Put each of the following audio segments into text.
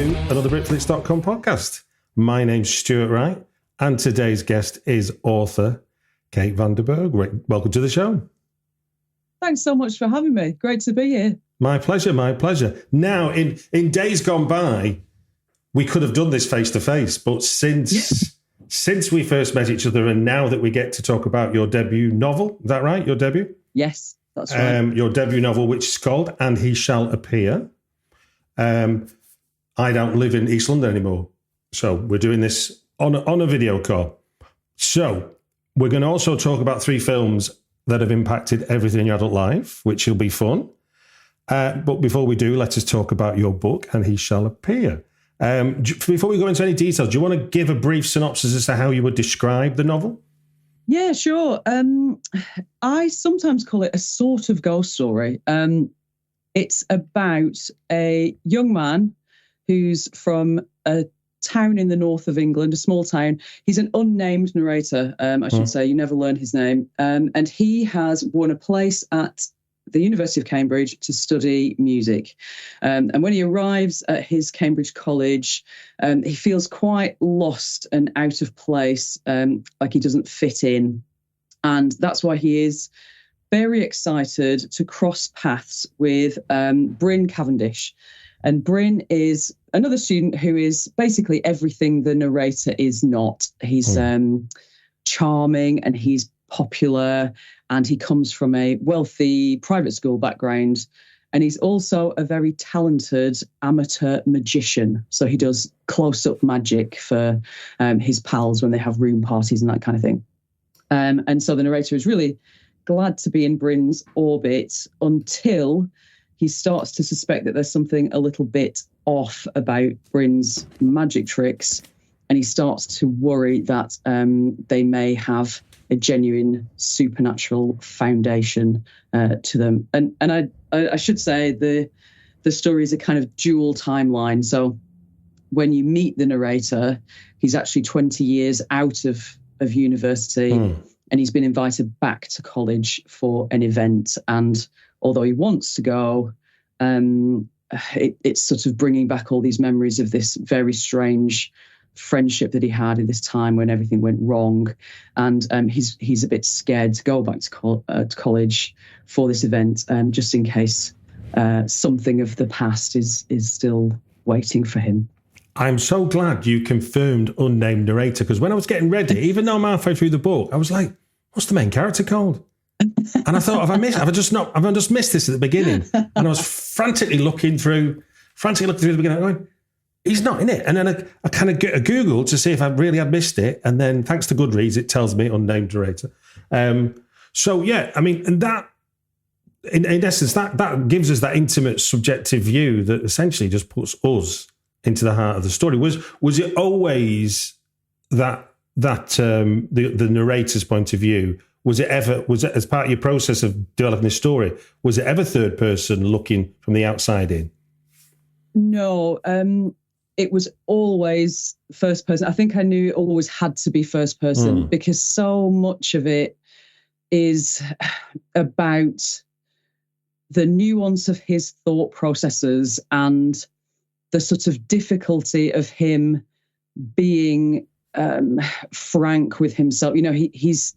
to another Britflicks.com podcast. My name's Stuart Wright, and today's guest is author Kate van der Borgh. Welcome to the show. Thanks so much for having me. Great to be here. My pleasure, my pleasure. Now, in days gone by, we could have done this face-to-face, but since we first met each other and now that we get to talk about your debut novel, is that right, your debut? Yes, that's right. Your debut novel, which is called And He Shall Appear. I don't live in East London anymore, so we're doing this on a video call. So we're going to also talk about 3 films that have impacted everything in your adult life, which will be fun. But before we do, let us talk about your book, And He Shall Appear. Before we go into any details, do you want to give a brief synopsis as to how you would describe the novel? Yeah, sure. I sometimes call it a sort of ghost story. It's about a young man who's from a town in the north of England, a small town. He's an unnamed narrator, I should say. You never learn his name. And he has won a place at the University of Cambridge to study music. And when he arrives at his Cambridge college, he feels quite lost and out of place, like he doesn't fit in. And that's why he is very excited to cross paths with Bryn Cavendish. And Bryn is another student who is basically everything the narrator is not. He's charming and he's popular, and he comes from a wealthy private school background. And he's also a very talented amateur magician. So he does close-up magic for his pals when they have room parties and that kind of thing. And so the narrator is really glad to be in Bryn's orbit until he starts to suspect that there's something a little bit off about Bryn's magic tricks, and he starts to worry that they may have a genuine supernatural foundation to them. And I should say the story is a kind of dual timeline. So when you meet the narrator, he's actually 20 years out of university, and he's been invited back to college for an event. And although he wants to go, it's sort of bringing back all these memories of this very strange friendship that he had in this time when everything went wrong. And he's a bit scared to go back to college for this event, just in case something of the past is still waiting for him. I'm so glad you confirmed unnamed narrator, because when I was getting ready, even though I'm halfway through the book, I was like, what's the main character called? And I thought, have I just missed this at the beginning? And I was frantically looking through the beginning, going, he's not in it. And then I kind of get a Google to see if I really had missed it. And then thanks to Goodreads, it tells me unnamed narrator. So yeah, I mean, and that, in essence, that gives us that intimate subjective view that essentially just puts us into the heart of the story. Was it always that the narrator's point of view? Was it as part of your process of developing this story? Was it ever third person looking from the outside in? No, it was always first person. I think I knew it always had to be first person because so much of it is about the nuance of his thought processes and the sort of difficulty of him being frank with himself. You know, he's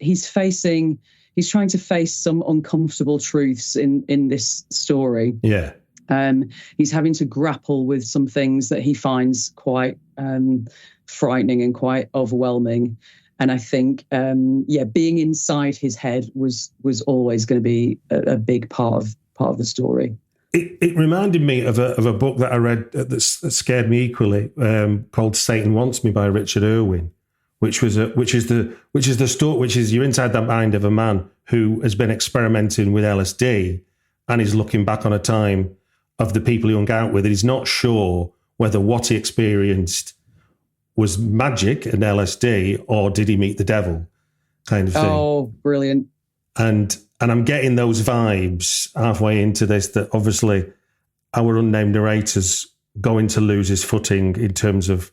trying to face some uncomfortable truths in this story. Yeah. He's having to grapple with some things that he finds quite frightening and quite overwhelming. And I think, being inside his head was always going to be a big part of the story. It reminded me of a book that I read that scared me equally, called "Satan Wants Me" by Richard Irwin, which is you're inside the mind of a man who has been experimenting with LSD and is looking back on a time of the people he hung out with, and he's not sure whether what he experienced was magic and LSD or did he meet the devil, kind of thing. Oh, brilliant! And I'm getting those vibes halfway into this, that obviously our unnamed narrator's going to lose his footing in terms of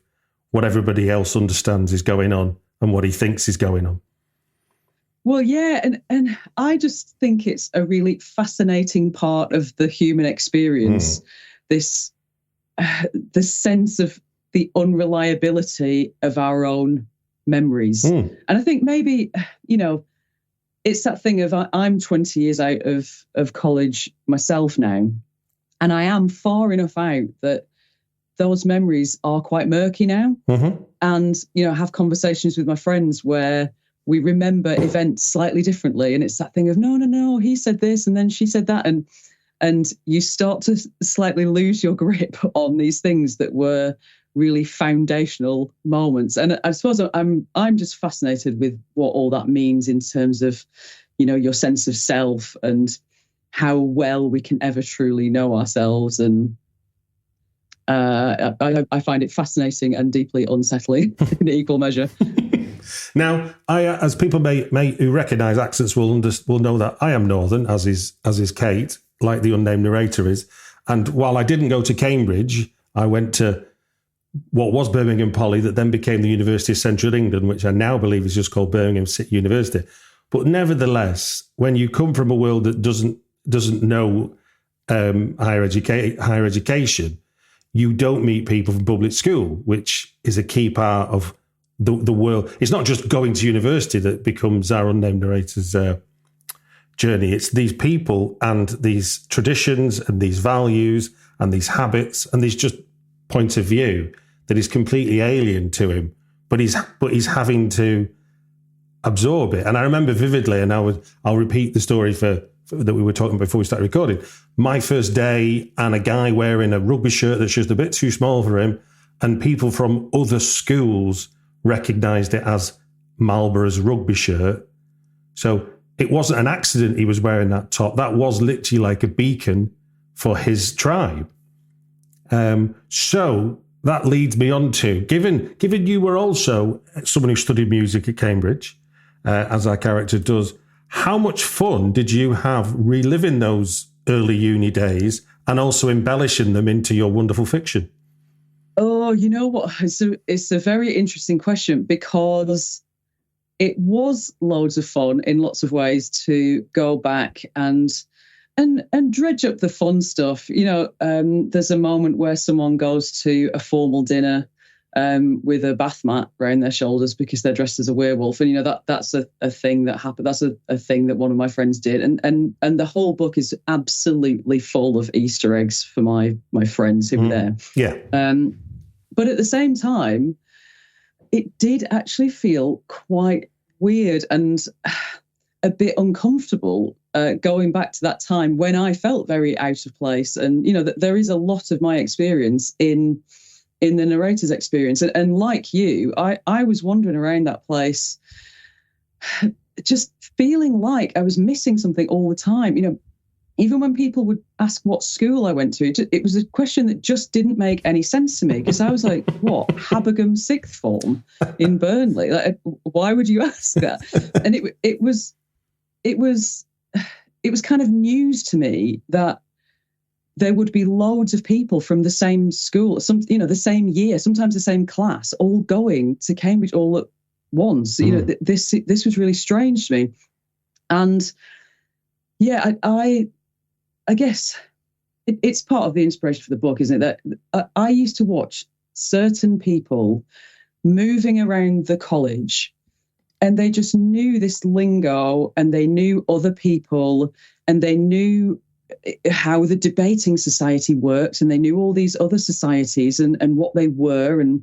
what everybody else understands is going on and what he thinks is going on. Well, yeah, and I just think it's a really fascinating part of the human experience, this the sense of the unreliability of our own memories. And I think maybe, it's that thing of I'm 20 years out of college myself now, and I am far enough out that those memories are quite murky now. And, have conversations with my friends where we remember events slightly differently. And it's that thing of, no, he said this and then she said that. And you start to slightly lose your grip on these things that were really foundational moments. And I suppose I'm just fascinated with what all that means in terms of, your sense of self and how well we can ever truly know ourselves. And I find it fascinating and deeply unsettling in equal measure. Now, as people may who recognise accents will know that I am Northern, as is Kate, like the unnamed narrator is. And while I didn't go to Cambridge, I went to what was Birmingham Poly, that then became the University of Central England, which I now believe is just called Birmingham City University. But nevertheless, when you come from a world that doesn't know higher education, you don't meet people from public school, which is a key part of the world. It's not just going to university that becomes our unnamed narrator's journey. It's these people and these traditions and these values and these habits and these just points of view that is completely alien to him, but he's having to absorb it. And I remember vividly, and I'll repeat the story that we were talking before we started recording. My first day, and a guy wearing a rugby shirt that's just a bit too small for him, and people from other schools recognised it as Marlborough's rugby shirt. So it wasn't an accident he was wearing that top. That was literally like a beacon for his tribe. So that leads me on to, given you were also someone who studied music at Cambridge, as our character does, how much fun did you have reliving those early uni days and also embellishing them into your wonderful fiction? Oh, you know what? It's a very interesting question, because it was loads of fun in lots of ways to go back and dredge up the fun stuff. There's a moment where someone goes to a formal dinner with a bath mat around their shoulders because they're dressed as a werewolf, and that's a thing that happened. That's a thing that one of my friends did, and the whole book is absolutely full of Easter eggs for my friends who were there. Yeah. But at the same time, it did actually feel quite weird and a bit uncomfortable going back to that time when I felt very out of place. And, that there is a lot of my experience in the narrator's experience. And like you, I was wandering around that place just feeling like I was missing something all the time. Even when people would ask what school I went to, it was a question that just didn't make any sense to me, because I was like, what, Habergam sixth form in Burnley? Like, why would you ask that? And it was kind of news to me that there would be loads of people from the same school, the same year, sometimes the same class, all going to Cambridge all at once. This was really strange to me. And yeah, I guess it's part of the inspiration for the book, isn't it? That I used to watch certain people moving around the college, and they just knew this lingo, and they knew other people, and they knew how the debating society works, and they knew all these other societies and what they were and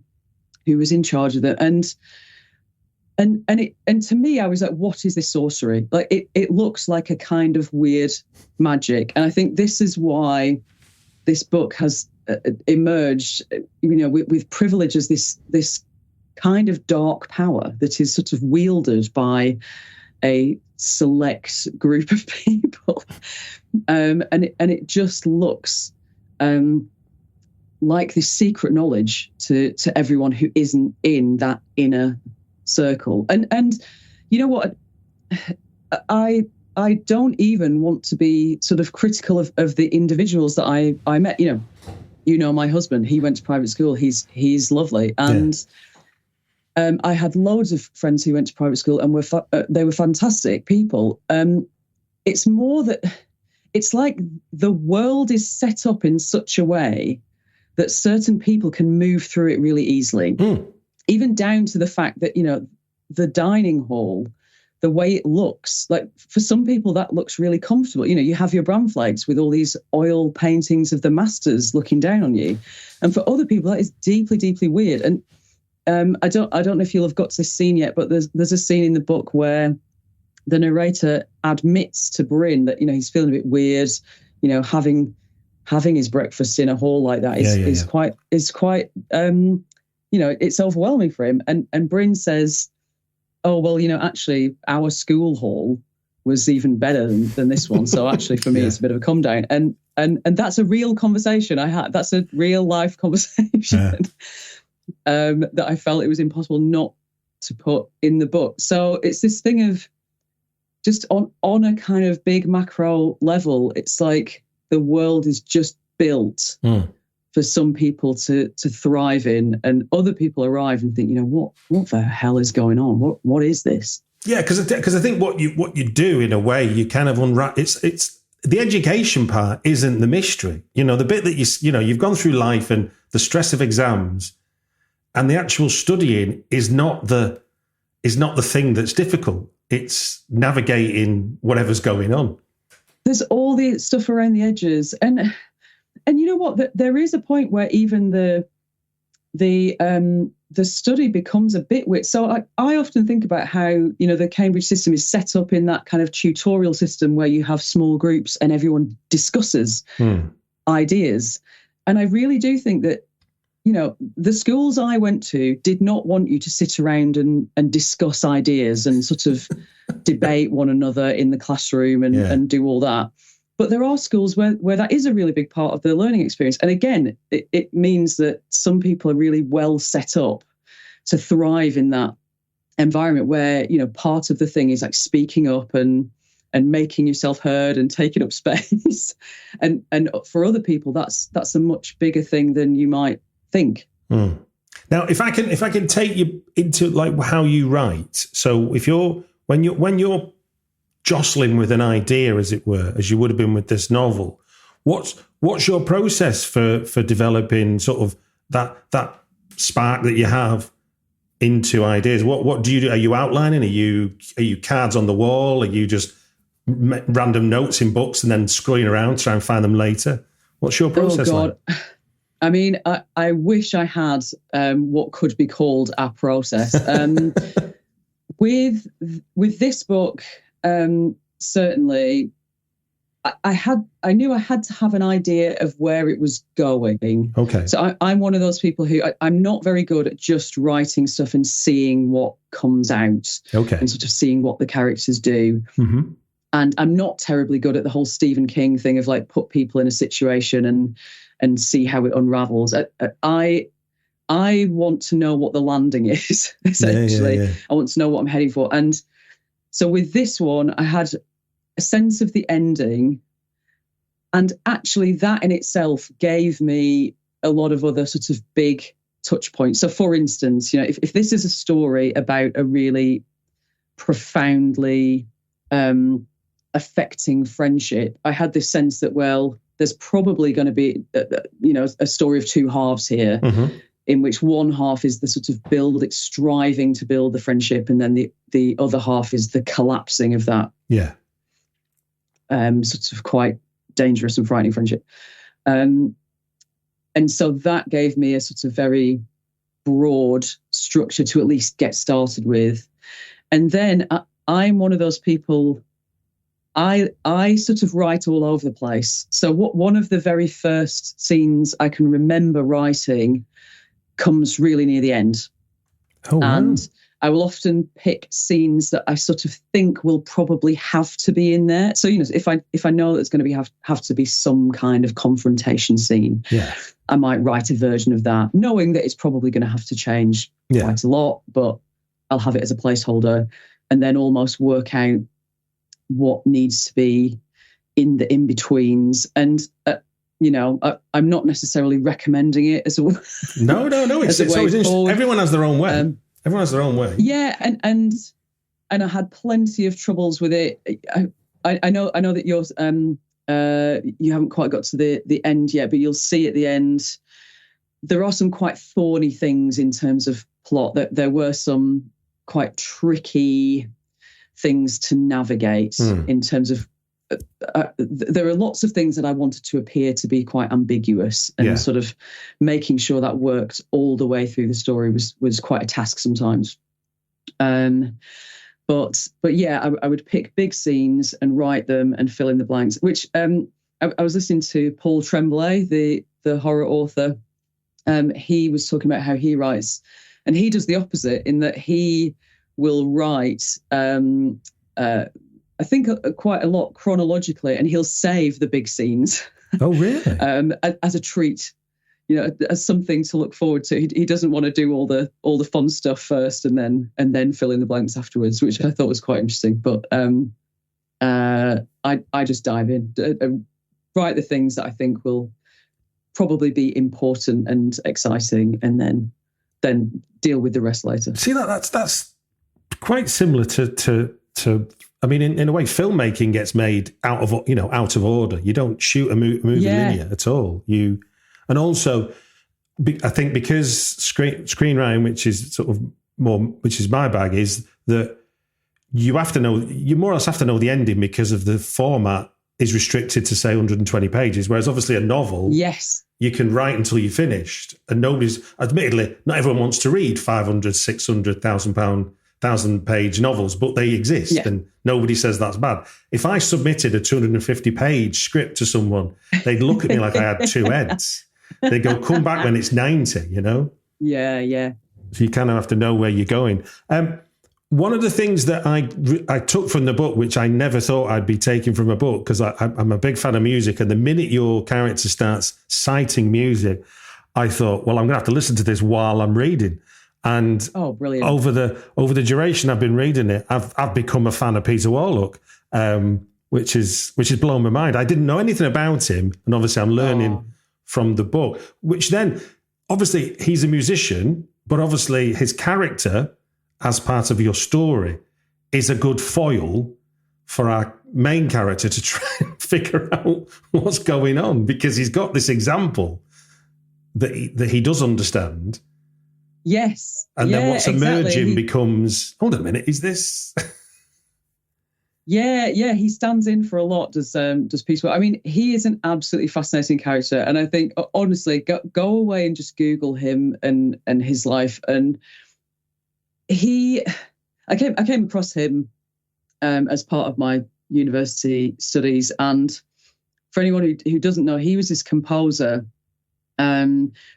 who was in charge of them. And to me, I was like, what is this sorcery? Like, it looks like a kind of weird magic. And I think this is why this book has emerged, with privilege as this kind of dark power that is sort of wielded by a select group of people. And it just looks like this secret knowledge to everyone who isn't in that inner circle. And you know what, I don't even want to be sort of critical of the individuals that I met. My husband, he went to private school, he's lovely, and I had loads of friends who went to private school, and they were fantastic people. It's more that it's like the world is set up in such a way that certain people can move through it really easily, even down to the fact that, the dining hall, the way it looks, like for some people that looks really comfortable. You have your Britflicks with all these oil paintings of the masters looking down on you. And for other people, that is deeply, deeply weird. And I don't know if you'll have got to this scene yet, but there's a scene in the book where the narrator admits to Bryn that, he's feeling a bit weird, having his breakfast in a hall like that is quite, it's overwhelming for him. And Bryn says, oh, well, actually our school hall was even better than this one. So actually for me, it's a bit of a come down. And that's a real conversation I had. That's a real life conversation that I felt it was impossible not to put in the book. So it's this thing of just on a kind of big macro level, it's like the world is just built for some people to thrive in, and other people arrive and think, what the hell is going on? What is this? Yeah, because I think what you do in a way, you kind of unwrap. It's the education part isn't the mystery. The bit that you've gone through life and the stress of exams, and the actual studying is not the thing that's difficult. It's navigating whatever's going on. There's all the stuff around the edges, and you know what? There is a point where even the study becomes a bit weird. So I often think about how, the Cambridge system is set up in that kind of tutorial system where you have small groups and everyone discusses ideas. And I really do think that, the schools I went to did not want you to sit around and discuss ideas and sort of debate one another in the classroom and do all that. But there are schools where that is a really big part of the learning experience. And again, it means that some people are really well set up to thrive in that environment where, part of the thing is like speaking up and making yourself heard and taking up space. and for other people, that's a much bigger thing than you might think. Now, if I can take you into like how you write. So when you're jostling with an idea, as it were, as you would have been with this novel, what's your process for developing sort of that spark that you have into ideas? What do you do? Are you outlining? Are you cards on the wall? Are you just random notes in books and then scrolling around trying to find them later? What's your process like? I mean, I wish I had what could be called a process. With this book, certainly, I knew I had to have an idea of where it was going. Okay. So I'm one of those people who I'm not very good at just writing stuff and seeing what comes out. Okay. And sort of seeing what the characters do. Mm-hmm. And I'm not terribly good at the whole Stephen King thing of like put people in a situation and see how it unravels. I want to know what the landing is, essentially. Yeah. I want to know what I'm heading for. And so with this one, I had a sense of the ending. And actually that in itself gave me a lot of other sorts of big touch points. So for instance, if this is a story about a really profoundly affecting friendship, I had this sense that, well, there's probably going to be, a story of two halves here. Mm-hmm. In which one half is the sort of it's striving to build the friendship, and then the other half is the collapsing of that. Yeah. Sort of quite dangerous and frightening friendship. And so that gave me a sort of very broad structure to at least get started with. And then I'm one of those people, I sort of write all over the place. So one of the very first scenes I can remember writing comes really near the end. Oh, wow. And I will often pick scenes that I sort of think will probably have to be in there. So, if I know that it's going to have to be some kind of confrontation scene, I might write a version of that, knowing that it's probably going to have to change quite a lot, but I'll have it as a placeholder and then almost work out what needs to be in the in-betweens. And I'm not necessarily recommending it as a no. It's always interesting. Everyone has their own way. Everyone has their own way. Yeah, and I had plenty of troubles with it. I know that yours you haven't quite got to the end yet, but you'll see at the end there are some quite thorny things in terms of plot. That there were some quite tricky things to navigate in terms of. There are lots of things that I wanted to appear to be quite ambiguous, and sort of making sure that worked all the way through the story was quite a task sometimes. But yeah, I would pick big scenes and write them and fill in the blanks. Which I was listening to Paul Tremblay, the horror author. He was talking about how he writes, and he does the opposite in that he will write. I think quite a lot chronologically, and he'll save the big scenes. Oh, really? As a treat, as something to look forward to. He doesn't want to do all the fun stuff first, and then fill in the blanks afterwards, which I thought was quite interesting. But I just dive in, write the things that I think will probably be important and exciting, and then deal with the rest later. See, that's quite similar to. I mean, in a way, filmmaking gets made out of order. You don't shoot a movie linear at all. And also, I think because screenwriting, which is my bag, is that you more or less have to know the ending because of the format is restricted to say 120 pages. Whereas obviously a novel, you can write until you're finished, and admittedly, not everyone wants to read 500, 600, 1,000-page novels, but they exist, and nobody says that's bad. If I submitted a 250-page script to someone, they'd look at me like I had two heads. They go, come back when it's 90, Yeah. So you kind of have to know where you're going. One of the things that I took from the book, which I never thought I'd be taking from a book, because I'm a big fan of music, and the minute your character starts citing music, I thought, well, I'm going to have to listen to this while I'm reading. And brilliant. over the duration I've been reading it, I've become a fan of Peter Warlock, which is blowing my mind. I didn't know anything about him, and obviously I'm learning from the book. Which then, obviously, he's a musician, but obviously his character, as part of your story, is a good foil for our main character to try and figure out what's going on, because he's got this example that he does understand. Yes. And then what's emerging becomes, hold on a minute, is this? Yeah. He stands in for a lot, does Peter. I mean, he is an absolutely fascinating character. And I think, honestly, go away and just Google him and his life. And I came across him as part of my university studies. And for anyone who doesn't know, he was this composer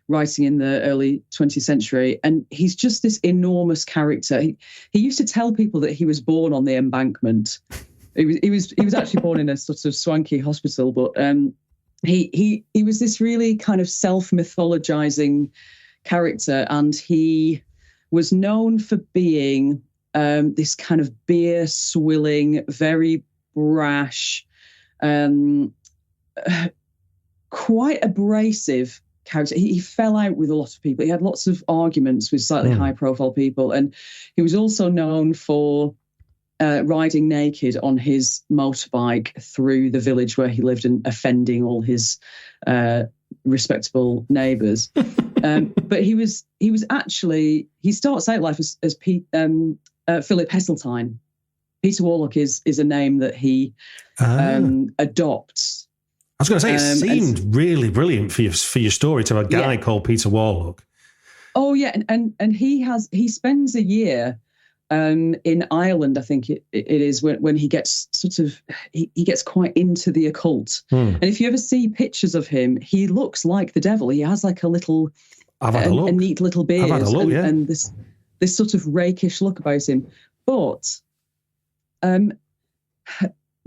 writing in the early 20th century, and he's just this enormous character. He used to tell people that he was born on the embankment. He was actually born in a sort of swanky hospital, but he was this really kind of self-mythologizing character, and he was known for being this kind of beer swilling, very brash, quite abrasive character. He fell out with a lot of people. He had lots of arguments with slightly high-profile people, and he was also known for riding naked on his motorbike through the village where he lived and offending all his respectable neighbours. But he starts out life as Philip Heseltine. Peter Warlock is a name that he adopts. I was going to say, it seemed really brilliant for your story to have a guy called Peter Warlock. Oh yeah, and he spends a year in Ireland, I think it is, when he gets he gets quite into the occult. And if you ever see pictures of him, he looks like the devil. He has like a neat little beard, and this sort of rakish look about him. But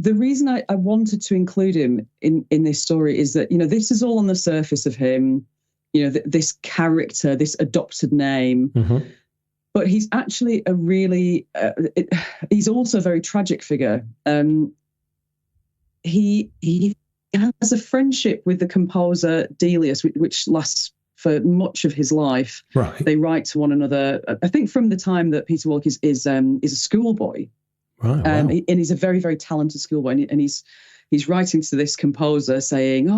the reason I wanted to include him in this story is that, this is all on the surface of him, this character, this adopted name, but he's actually a really, he's also a very tragic figure. He has a friendship with the composer Delius, which lasts for much of his life. Right. They write to one another, I think from the time that Peter Warlock is a schoolboy. Right, wow. And he's a very, very talented schoolboy, and he's writing to this composer saying,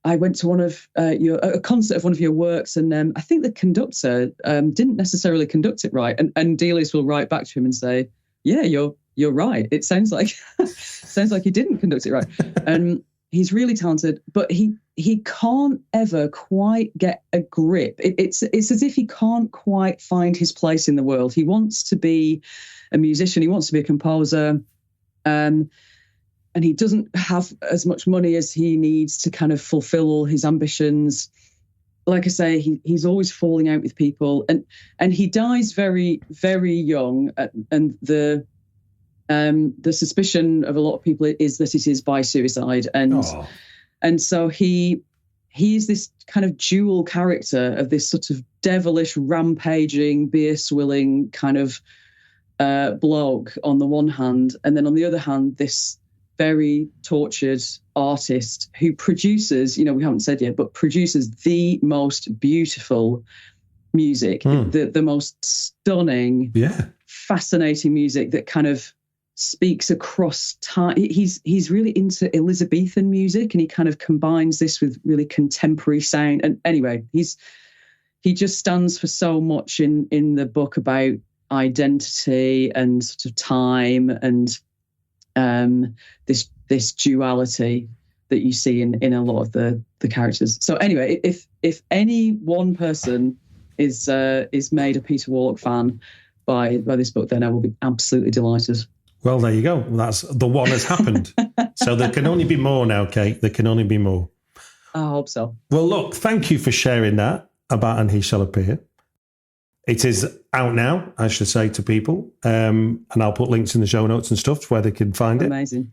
I went to a concert of one of your works, and I think the conductor didn't necessarily conduct it right. And Delius will write back to him and say, "Yeah, you're right. It sounds like you didn't conduct it right." And he's really talented, but he can't ever quite get a grip. It's as if he can't quite find his place in the world. He wants to be a musician. He wants to be a composer. And he doesn't have as much money as he needs to kind of fulfill all his ambitions. Like I say, he's always falling out with people, and he dies very, very young. And the suspicion of a lot of people is that it is by suicide, and so he is this kind of dual character of this sort of devilish, rampaging, beer swilling kind of bloke on the one hand, and then on the other hand, this very tortured artist who produces, we haven't said yet, but produces the most beautiful music, the most stunning, fascinating music that kind of speaks across time. He's really into Elizabethan music, and he kind of combines this with really contemporary sound. And anyway, he just stands for so much in the book about identity and sort of time and this duality that you see in a lot of the characters. So anyway, if any one person is made a Peter Warlock fan by this book, then I will be absolutely delighted. Well, there you go. That's the one has happened. So there can only be more now, Kate. There can only be more. I hope so. Well, look, thank you for sharing that about And He Shall Appear. It is out now, I should say to people, and I'll put links in the show notes and stuff where they can find it. Amazing.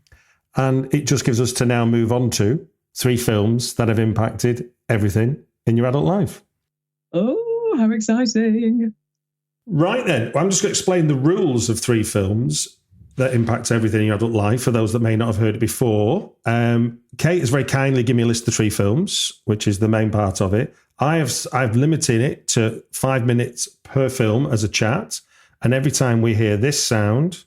And it just gives us to now move on to 3 films that have impacted everything in your adult life. Oh, how exciting. Right then, I'm just going to explain the rules of 3 films that impact everything in your adult life for those that may not have heard it before. Kate has very kindly given me a list of 3 films, which is the main part of it. I've limited it to 5 minutes per film as a chat. And every time we hear this sound,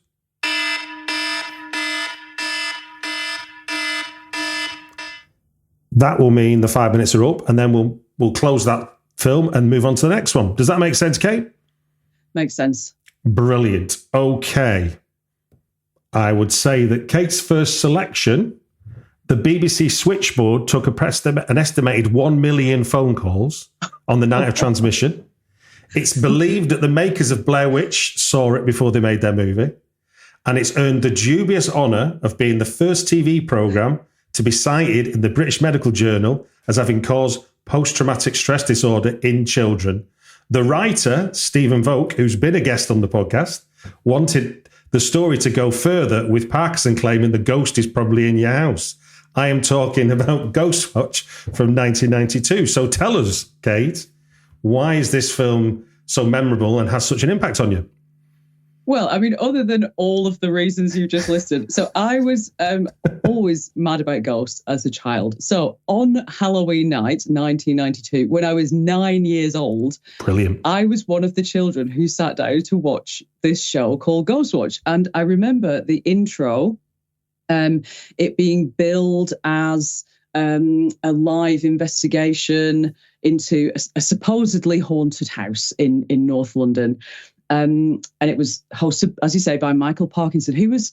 that will mean the 5 minutes are up, and then we'll close that film and move on to the next one. Does that make sense, Kate? Makes sense. Brilliant. Okay. I would say that Kate's first selection, the BBC switchboard took an estimated 1 million phone calls on the night of transmission. It's believed that the makers of Blair Witch saw it before they made their movie. And it's earned the dubious honour of being the first TV programme to be cited in the British Medical Journal as having caused post-traumatic stress disorder in children. The writer, Stephen Volk, who's been a guest on the podcast, wanted the story to go further, with Parkinson claiming the ghost is probably in your house. I am talking about Ghostwatch from 1992. So tell us, Kate, why is this film so memorable and has such an impact on you? Well, I mean, other than all of the reasons you just listed. So I was always mad about ghosts as a child. So on Halloween night, 1992, when I was 9 years old, brilliant, I was one of the children who sat down to watch this show called Ghostwatch. And I remember the intro, it being billed as a live investigation into a supposedly haunted house in North London. And it was hosted, as you say, by Michael Parkinson, who was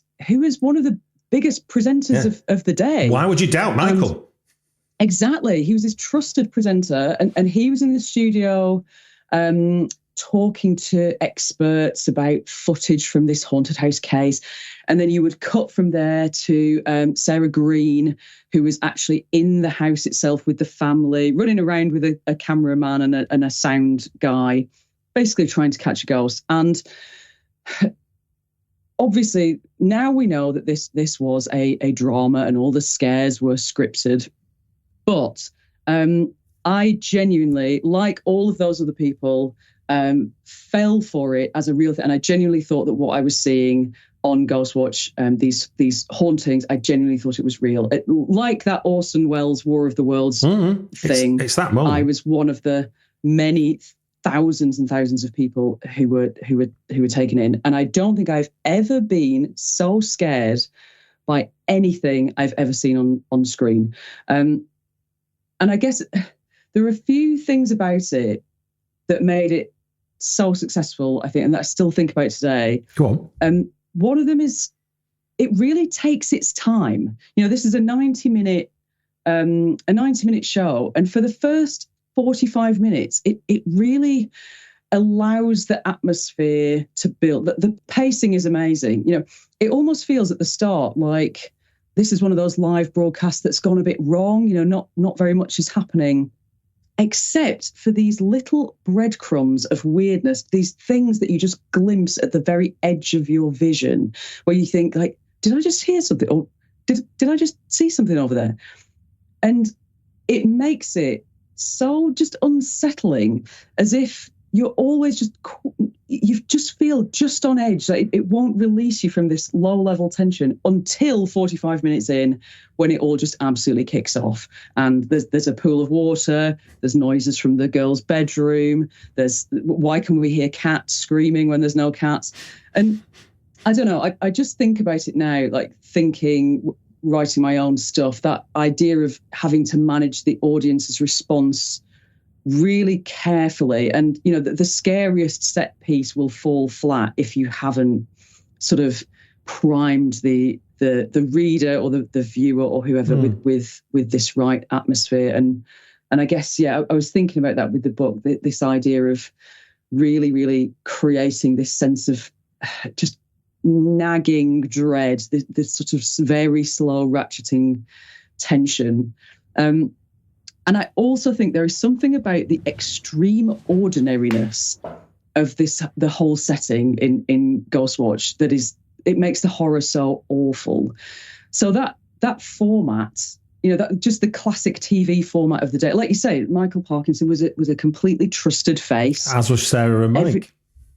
one of the biggest presenters of the day. Why would you doubt Michael? And exactly. He was this trusted presenter, and he was in the studio talking to experts about footage from this haunted house case. And then you would cut from there to Sarah Green, who was actually in the house itself with the family, running around with a cameraman and a sound guy, basically trying to catch a ghost. And obviously, now we know that this was a drama and all the scares were scripted. But I genuinely, like all of those other people, fell for it as a real thing. And I genuinely thought that what I was seeing on Ghostwatch, these hauntings, I genuinely thought it was real. Like that Orson Welles War of the Worlds thing. It's that moment. I was one of the many thousands and thousands of people who were taken in, and I don't think I've ever been so scared by anything I've ever seen on screen. And I guess there are a few things about it that made it so successful, I think, and that I still think about today. Go on. One of them is it really takes its time. This is a 90-minute show, and for the first 45 minutes, it really allows the atmosphere to build. The pacing is amazing. It almost feels at the start like this is one of those live broadcasts that's gone a bit wrong. Not very much is happening, except for these little breadcrumbs of weirdness, these things that you just glimpse at the very edge of your vision, where you think, like, did I just hear something? Or did I just see something over there? And it makes it so just unsettling, as if you're always you just feel just on edge. Like it won't release you from this low-level tension until 45 minutes in, when it all just absolutely kicks off. And there's a pool of water, there's noises from the girl's bedroom, there's why can we hear cats screaming when there's no cats? And I don't know, I just think about it now, like writing my own stuff, that idea of having to manage the audience's response really carefully. And, the scariest set piece will fall flat if you haven't sort of primed the reader or the viewer or whoever with this right atmosphere. And I guess, I was thinking about that with the book, this idea of really, really creating this sense of just nagging dread, this sort of very slow ratcheting tension. And I also think there is something about the extreme ordinariness of the whole setting in Ghostwatch it makes the horror so awful. So that format, that just the classic TV format of the day, like you say, Michael Parkinson was a completely trusted face, as was Sarah and Mike.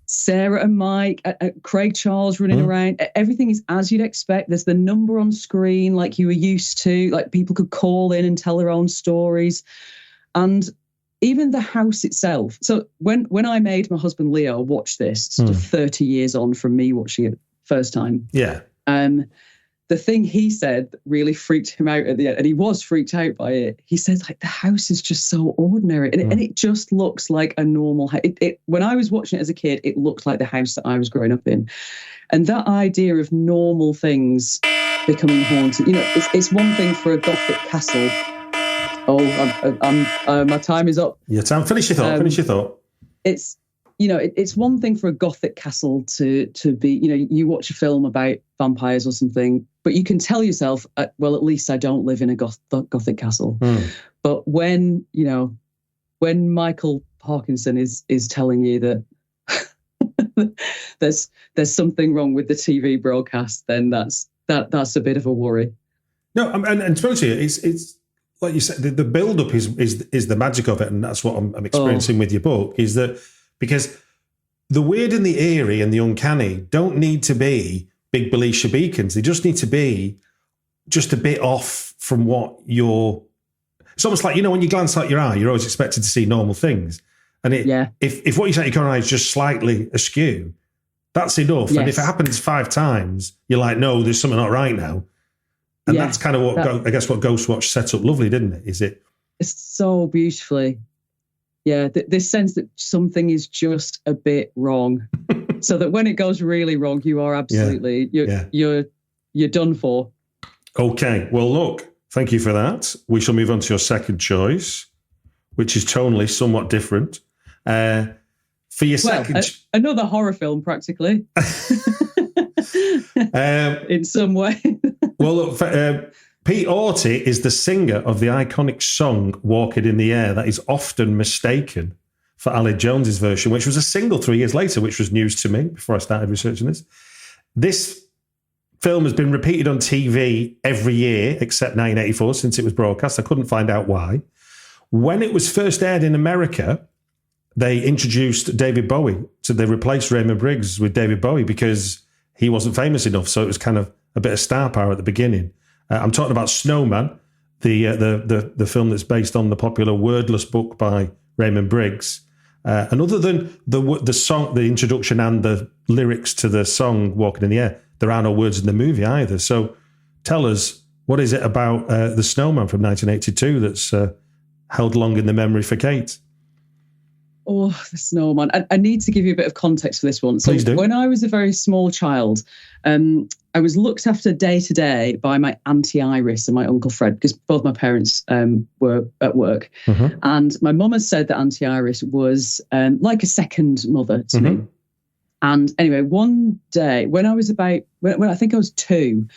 Sarah and Mike, Craig Charles running around. Everything is as you'd expect. There's the number on screen like you were used to. Like people could call in and tell their own stories. And even the house itself. So when I made my husband Leo watch this, sort of 30 years on from me watching it first time. Yeah. The thing he said that really freaked him out at the end, and he was freaked out by it. He said, like, the house is just so ordinary, and it just looks like a normal house. When I was watching it as a kid, it looked like the house that I was growing up in. And that idea of normal things becoming haunted, it's one thing for a Gothic castle. My time is up. Your time. Finish your thought. It's one thing for a Gothic castle to be, you watch a film about vampires or something, but you can tell yourself, well, at least I don't live in a Gothic castle. But when Michael Parkinson is telling you that there's something wrong with the TV broadcast, then that's a bit of a worry. No, and to be honest with you, it's like you said, the build-up is the magic of it, and that's what I'm experiencing with your book, is that because the weird and the eerie and the uncanny don't need to be big Belisha beacons. They just need to be just a bit off from what you're... It's almost like, when you glance out your eye, you're always expected to see normal things. And if what you say at your corner eye is just slightly askew, that's enough. Yes. And if it happens 5 times, you're like, no, there's something not right now. And that's kind of what Ghostwatch set up lovely, didn't it? It's so beautifully. Yeah, this sense that something is just a bit wrong, so that when it goes really wrong, you are absolutely you're done for. Okay, well, look, thank you for that. We shall move on to your second choice, which is tonally somewhat different. For your second, another horror film, practically, in some way. Well, look. Pete Orty is the singer of the iconic song Walking in the Air that is often mistaken for Ali Jones's version, which was a single 3 years later, which was news to me before I started researching this. This film has been repeated on TV every year except 1984 since it was broadcast. I couldn't find out why. When it was first aired in America, they introduced David Bowie. So they replaced Raymond Briggs with David Bowie because he wasn't famous enough. So it was kind of a bit of star power at the beginning. I'm talking about Snowman, the film that's based on the popular wordless book by Raymond Briggs. And other than the song, the introduction and the lyrics to the song Walking in the Air, there are no words in the movie either. So tell us, what is it about the Snowman from 1982 that's held long in the memory for Kate? Oh, the snowman. I need to give you a bit of context for this one. So Please do. When I was a very small child, I was looked after day to day by my Auntie Iris and my Uncle Fred, because both my parents were at work. Mm-hmm. And my mum has said that Auntie Iris was like a second mother to me. And anyway, one day when I was when I think I was 2,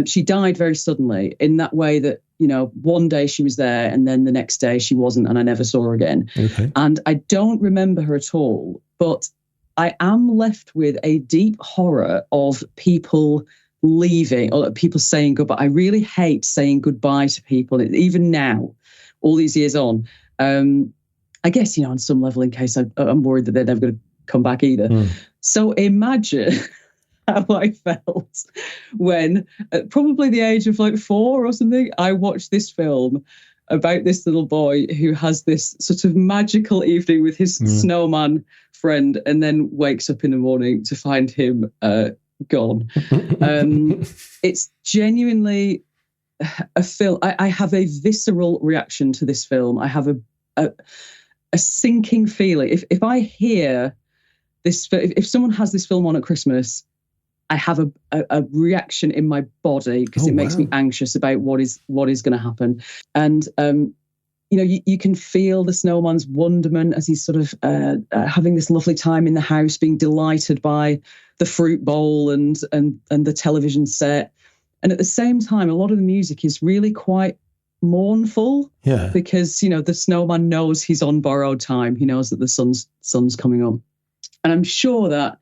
she died very suddenly, in that way that, you know, one day she was there and then the next day she wasn't, and I never saw her again. Okay. And I don't remember her at all, but I am left with a deep horror of people leaving or people saying goodbye. I really hate saying goodbye to people, even now, all these years on. I guess, you know, on some level, in case I'm worried that they're never going to come back either. So imagine how I felt when, at probably the age of like 4 or something, I watched this film about this little boy who has this sort of magical evening with his snowman friend, and then wakes up in the morning to find him gone. It's genuinely a film. I have a visceral reaction to this film. I have a sinking feeling. If I hear this, if someone has this film on at Christmas, I have a reaction in my body, because it makes me anxious about what is going to happen. And you know, you can feel the snowman's wonderment as he's sort of having this lovely time in the house, being delighted by the fruit bowl and the television set. And at the same time, a lot of the music is really quite mournful. Yeah. Because, you know, the snowman knows he's on borrowed time. He knows that the sun's coming up. And I'm sure that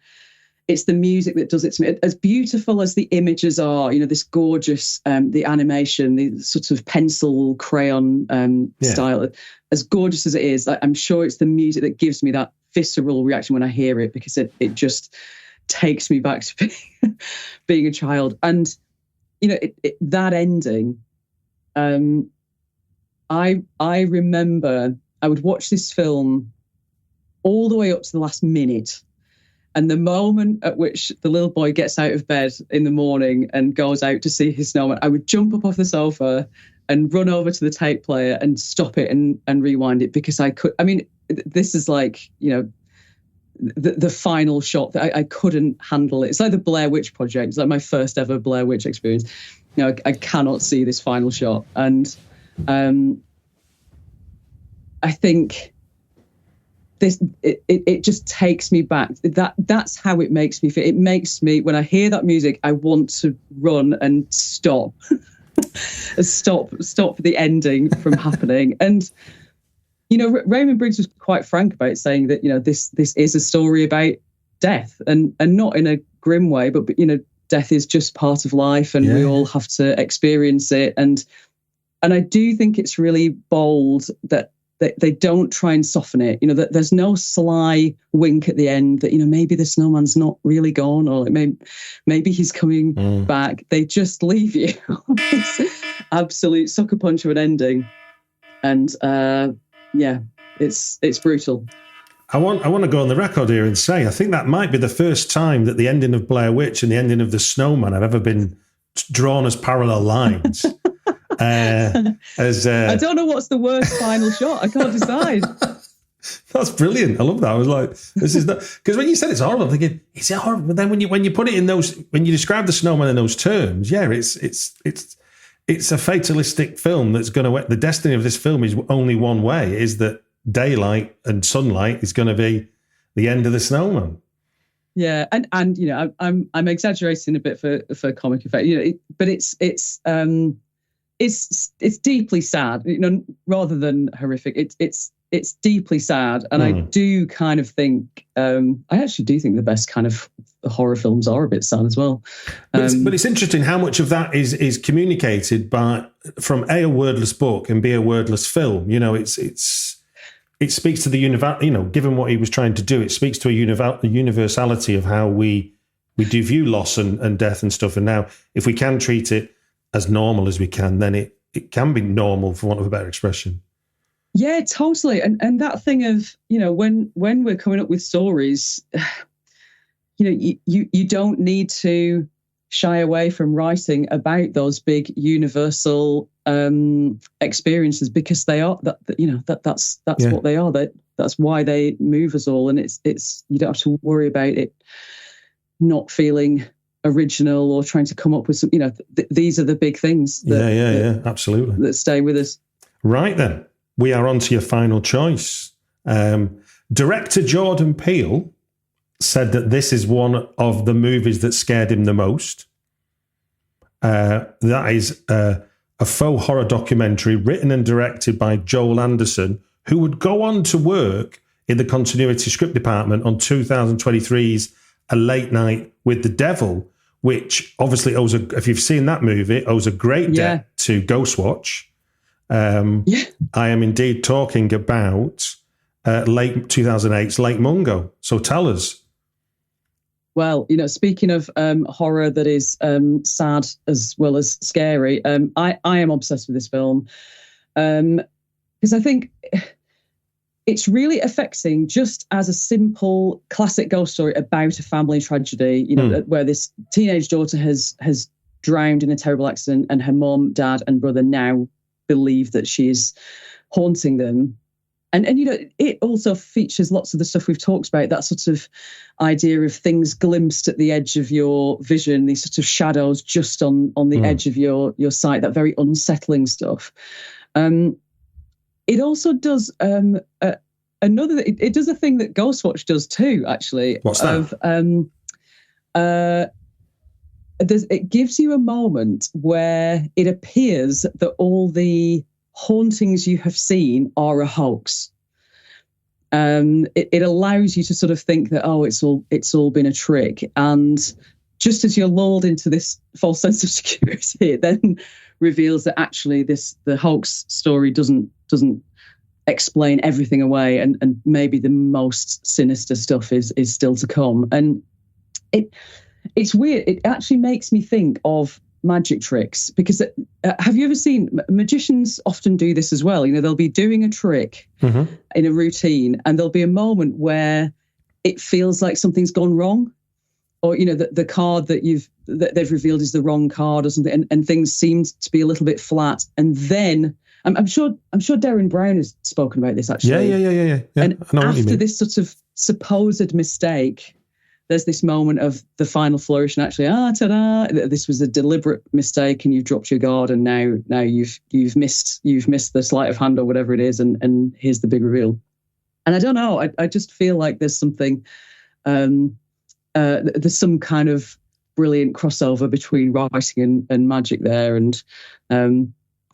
it's the music that does it to me. As beautiful as the images are, you know, this gorgeous, the animation, the sort of pencil crayon style, as gorgeous as it is, I'm sure it's the music that gives me that visceral reaction when I hear it, because it just takes me back to being a child. And, you know, that ending, I remember I would watch this film all the way up to the last minute. And the moment at which the little boy gets out of bed in the morning and goes out to see his snowman, I would jump up off the sofa and run over to the tape player and stop it and rewind it, because I could. I mean, this is like, you know, the final shot that I couldn't handle it. It's like the Blair Witch Project. It's like my first ever Blair Witch experience. You know, I cannot see this final shot. And I think it just takes me back. That's how it makes me feel. It makes me, when I hear that music, I want to run and stop the ending from happening. And, you know, Raymond Briggs was quite frank about saying that, you know, this is a story about death, and not in a grim way, but you know, death is just part of life, and we all have to experience it. And I do think it's really bold that they don't try and soften it. You know, that there's no sly wink at the end that, you know, maybe the snowman's not really gone, or maybe he's coming back. They just leave you this absolute sucker punch of an ending. And it's brutal. I want to go on the record here and say I think that might be the first time that the ending of Blair Witch and the ending of The Snowman have ever been drawn as parallel lines. I don't know what's the worst final shot. I can't decide. That's brilliant. I love that. I was like, this is not, because when you said it's horrible, I'm thinking, is it horrible? But then when you put it in those, when you describe the snowman in those terms, it's a fatalistic film that's going to, the destiny of this film is only one way, is that daylight and sunlight is going to be the end of the snowman. Yeah, and you know, I'm exaggerating a bit for comic effect, you know, but it's deeply sad, you know, rather than horrific. It's deeply sad, and I do kind of think, I actually do think the best kind of horror films are a bit sad as well. But it's interesting how much of that is communicated from a wordless book and B, a wordless film. You know, it speaks to the you know, given what he was trying to do, it speaks to a universality of how we do view loss and death and stuff. And now, if we can treat it as normal as we can, then it can be normal, for want of a better expression. Yeah, totally. And that thing of, you know, when we're coming up with stories, you know, you don't need to shy away from writing about those big universal experiences, because they are that's what they are. That's why they move us all, and it's you don't have to worry about it not feeling original or trying to come up with some. These are the big things. That, absolutely, that stay with us. Right then, we are on to your final choice. Director Jordan Peele said that this is one of the movies that scared him the most. That is a faux horror documentary written and directed by Joel Anderson, who would go on to work in the continuity script department on 2023's A Late Night with the Devil, which obviously if you've seen that movie, owes a great debt to Ghostwatch. I am indeed talking about late 2008's Lake Mungo. So tell us. Well, speaking of horror that is sad as well as scary, I am obsessed with this film because I think it's really affecting, just as a simple classic ghost story about a family tragedy, where this teenage daughter has drowned in a terrible accident, and her mom, dad, and brother now believe that she is haunting them. And it also features lots of the stuff we've talked about, that sort of idea of things glimpsed at the edge of your vision, these sort of shadows just on the edge of your sight, that very unsettling stuff. It also does it does a thing that Ghostwatch does too, actually. What's that? It gives you a moment where it appears that all the hauntings you have seen are a hoax. It allows you to sort of think that, it's all been a trick. And just as you're lulled into this false sense of security, it then reveals that actually the hoax story doesn't explain everything away, and maybe the most sinister stuff is still to come. And it's weird. It actually makes me think of magic tricks, because have you ever seen magicians often do this as well? They'll be doing a trick in a routine, and there'll be a moment where it feels like something's gone wrong, or the card that they've revealed is the wrong card or something, and things seem to be a little bit flat. And then I'm sure Darren Brown has spoken about this, actually. Yeah. And after this sort of supposed mistake, there's this moment of the final flourish, and actually, ta-da! This was a deliberate mistake, and you've dropped your guard, and now you've missed the sleight of hand or whatever it is, and here's the big reveal. And I don't know, I just feel like there's something, there's some kind of brilliant crossover between writing and magic there, and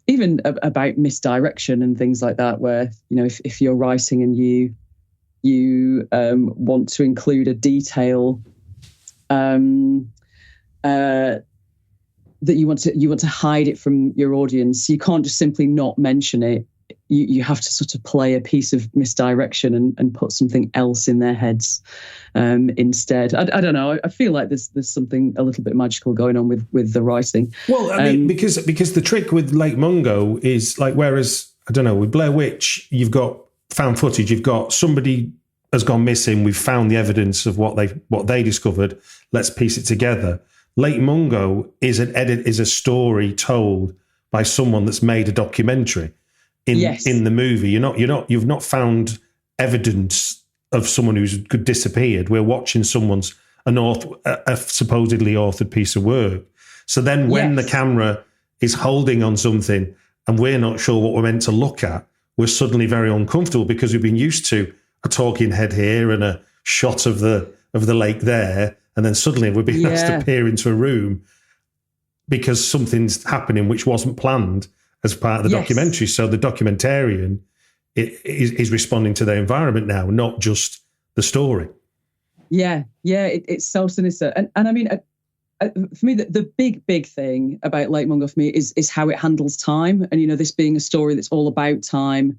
even about misdirection and things like that, where if you're writing and you want to include a detail that you want to hide it from your audience, you can't just simply not mention it. You have to sort of play a piece of misdirection and put something else in their heads instead. I don't know. I feel like there's something a little bit magical going on with the writing. Well, I mean, because the trick with Lake Mungo is like, whereas, I don't know, with Blair Witch, you've got found footage, you've got somebody has gone missing, we've found the evidence of what they discovered, let's piece it together. Lake Mungo is a story told by someone that's made a documentary in the movie. You've not found evidence of someone who's disappeared. We're watching someone's a supposedly authored piece of work. So then when the camera is holding on something and we're not sure what we're meant to look at, we're suddenly very uncomfortable, because we've been used to a talking head here and a shot of the lake there, and then suddenly we're being asked to peer into a room because something's happening which wasn't planned as part of the documentary. So the documentarian is responding to their environment now, not just the story. It's so sinister. And I mean, for me, the big thing about Lake Mungo for me is how it handles time. And, this being a story that's all about time,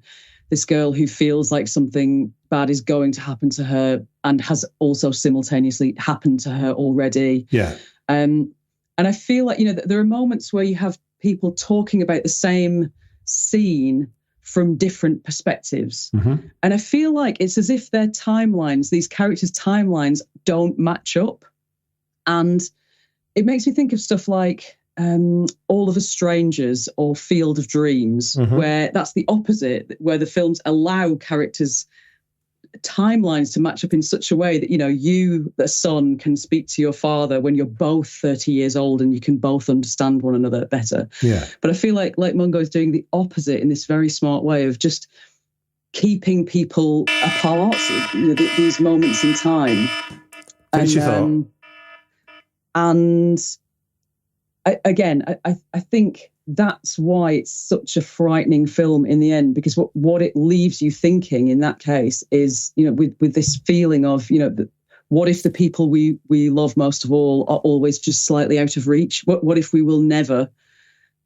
this girl who feels like something bad is going to happen to her and has also simultaneously happened to her already. Yeah. And I feel like, there are moments where you have people talking about the same scene from different perspectives. Mm-hmm. And I feel like it's as if their timelines, these characters' timelines, don't match up. And it makes me think of stuff like All of Us Strangers or Field of Dreams, where that's the opposite, where the films allow characters' timelines to match up in such a way that, you know, you, the son, can speak to your father when you're both 30 years old and you can both understand one another better. Yeah. But I feel like Mungo is doing the opposite in this very smart way of just keeping people apart, you know, these moments in time. Finish your thought. And I think that's why it's such a frightening film in the end, because what it leaves you thinking in that case is, you know, with this feeling of, you know, what if the people we love most of all are always just slightly out of reach? What if we will never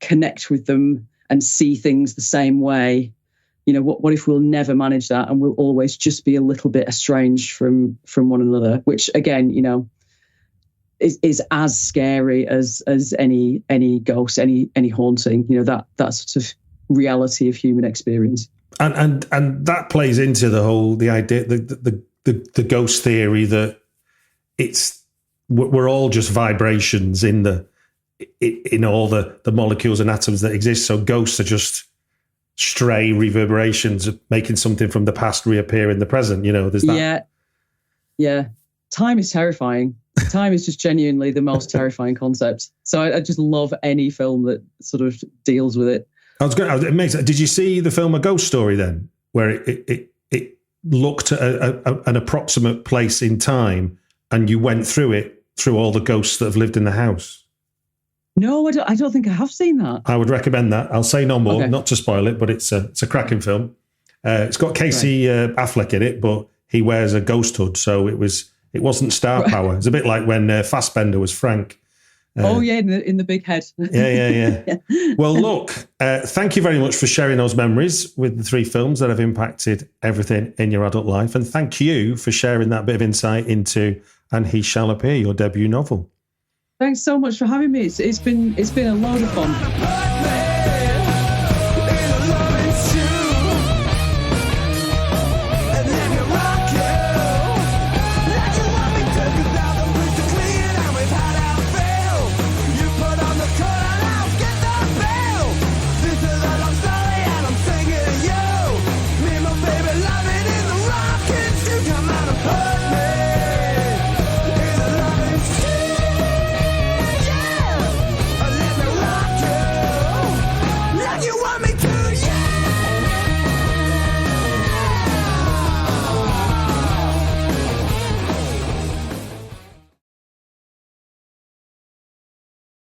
connect with them and see things the same way? You know, what if we'll never manage that and we'll always just be a little bit estranged from one another, which again, you know, is as scary as any ghost, any haunting, you know, that sort of reality of human experience. And that plays into the idea, the ghost theory that we're all just vibrations in all the molecules and atoms that exist. So ghosts are just stray reverberations of making something from the past reappear in the present. You know, there's that. Yeah. Time is terrifying. Time is just genuinely the most terrifying concept. So I just love any film that sort of deals with it. Did you see the film A Ghost Story then, where it looked at an approximate place in time and you went through all the ghosts that have lived in the house? No, I don't think I have seen that. I would recommend that. I'll say no more, not to spoil it, but it's a cracking film. It's got Casey Affleck in it, but he wears a ghost hood, so it wasn't star power. It's a bit like when Fassbender was Frank. In the big head. Yeah. Well, look, thank you very much for sharing those memories with the three films that have impacted everything in your adult life. And thank you for sharing that bit of insight into And He Shall Appear, your debut novel. Thanks so much for having me. It's been a load of fun.